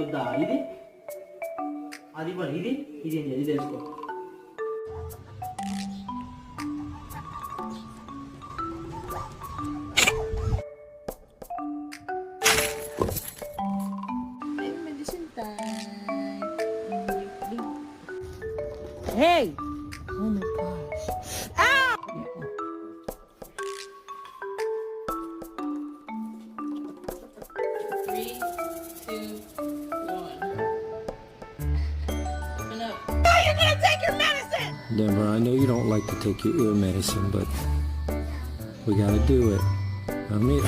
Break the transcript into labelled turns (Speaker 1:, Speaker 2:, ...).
Speaker 1: వద్దా ఇది అది పని ఇది ఇది ఇది తెలుసుకో
Speaker 2: Hey! Oh my gosh. Ah!
Speaker 3: Three, two, one. Open up.
Speaker 2: No, you're gonna take your medicine!
Speaker 4: Denver, I know you don't like to take your ear medicine, but we gotta do it. I mean...